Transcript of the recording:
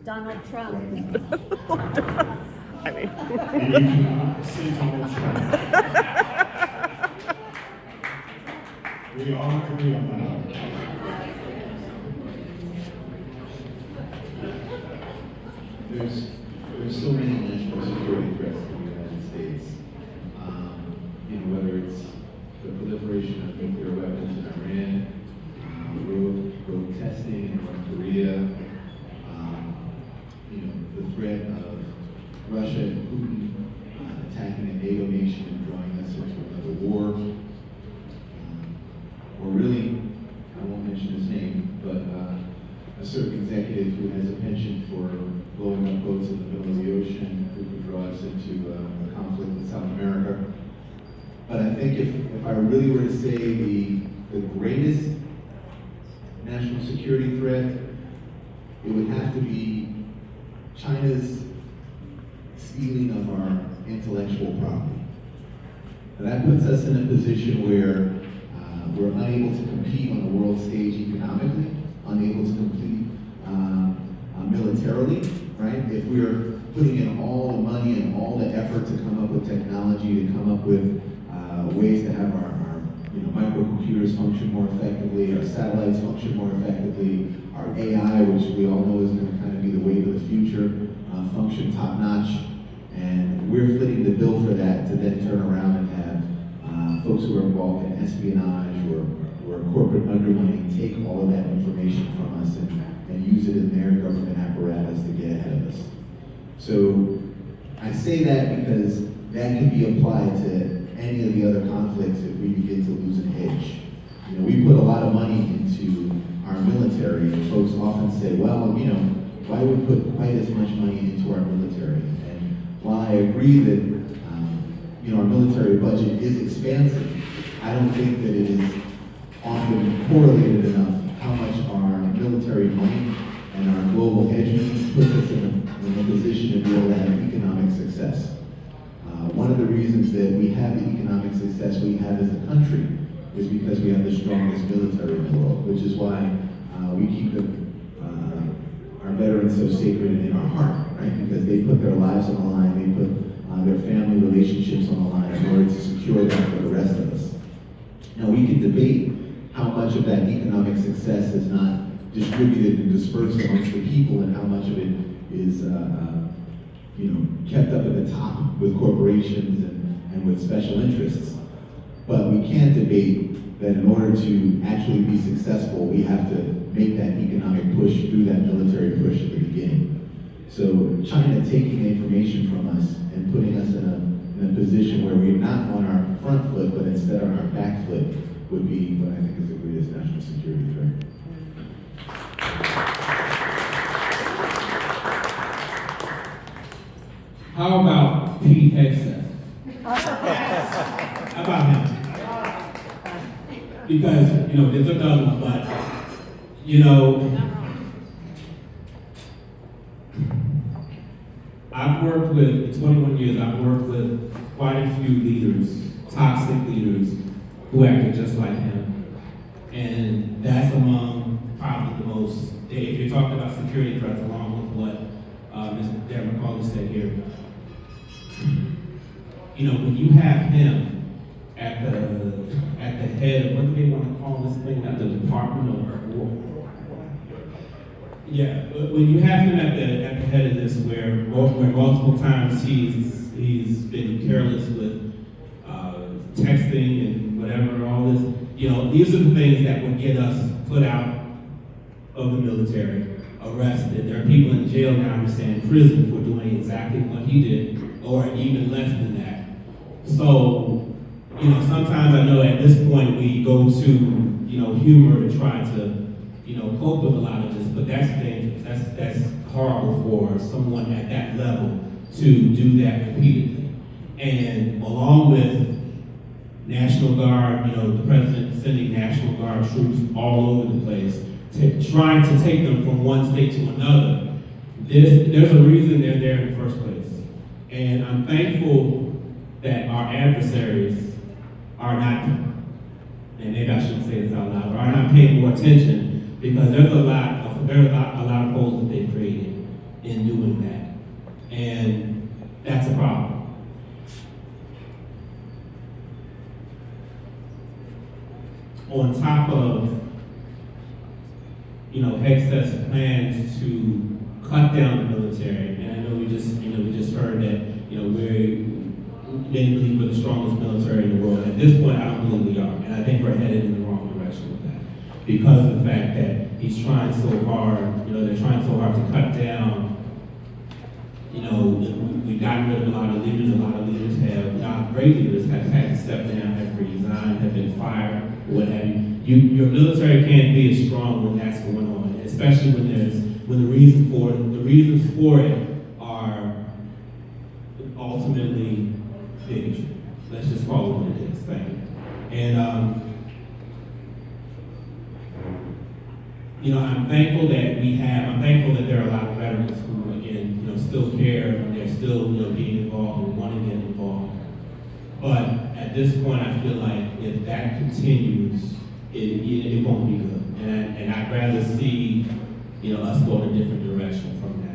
Donald Trump. I mean, And you cannot say Donald Trump. We all agree on that. There's so many national security threats to the United States. Whether it's the proliferation of nuclear weapons in Iran, rogue testing in North Korea, the threat of Russia and Putin attacking a NATO nation and drawing us into another war. Or really, I won't mention his name, but a certain executive who has a penchant for blowing up boats in the middle of the ocean, who could draw us into a conflict in South America. But I think if I really were to say the greatest national security threat, it would have to be China's stealing of our intellectual property. And that puts us in a position where we're unable to compete on the world stage economically, unable to compete militarily, right? If we're putting in all the money and all the effort to come up with technology, to come up with ways to have our microcomputers function more effectively, our satellites function more effectively, our AI, which we all know is going to kind of be the wave of the future, function top notch, and we're footing the bill for that to then turn around and have folks who are involved in espionage or corporate undermining take all of that information from us and use it in their government apparatus to get ahead of us. So I say that because that can be applied to any of the other conflicts if we begin to lose an edge. We put a lot of money into our military, and folks often say, well, why do we put quite as much money into our military? And while I agree that our military budget is expansive, I don't think that it is often correlated enough how much our military might and our global hegemony puts us in a position to be able to have economic success. One of the reasons that we have the economic success we have as a country is because we have the strongest military in the world, which is why we keep our veterans so sacred and in our heart, right? Because they put their lives on the line, they put their family relationships on the line in order to secure that for the rest of us. Now, we can debate how much of that economic success is not distributed and dispersed amongst the people and how much of it is kept up at the top with corporations and with special interests. But we can't debate that in order to actually be successful, we have to make that economic push through that military push at the beginning. So China taking the information from us and putting us in a position where we're not on our front foot, but instead on our back foot would be what I think is the greatest national security threat. How about Pete Hegseth? How about him? Because, there's another one, but, I've worked with, in 21 years, I've worked with quite a few leaders, toxic leaders, who acted just like him. And that's among probably the most, if you're talking about security threats, along with what Mr. Deborah McCauley said here, when you have him at the head of, what do they want to call this thing, at the Department of War? Yeah, when you have him at the head of this, where multiple times he's been careless with texting and whatever, all this, these are the things that would get us put out of the military, arrested. There are people in jail now, I understand, in prison for doing exactly what he did, or even less than that. So, sometimes I know at this point we go to, humor to try to, cope with a lot of this, but that's dangerous. That's horrible for someone at that level to do that repeatedly. And along with National Guard, the president sending National Guard troops all over the place, trying to take them from one state to another, there's a reason they're there in the first place. And I'm thankful that our adversaries are not, and maybe I shouldn't say this out loud, are not paying more attention, because there's a lot of holes that they've created Hex's plans to cut down the military, and I know we just heard that, many believe we're the strongest military in the world. At this point, I don't believe we are, and I think we're headed in the wrong direction with that, because of the fact that he's trying so hard, they're trying so hard to cut down. We've gotten rid of a lot of leaders. A lot of leaders great leaders have had to step down, have resigned, have been fired, or what have you. Your military can't be as strong when that's going on, especially when the reasons for it are ultimately bigotry. Let's just call it what it is. Thank you. And I'm thankful that there are a lot of veterans who, again, still care, and they're still, being involved and want to get involved. But at this point, I feel like if that continues, it won't be good. And I'd rather see, us go in a different direction from that.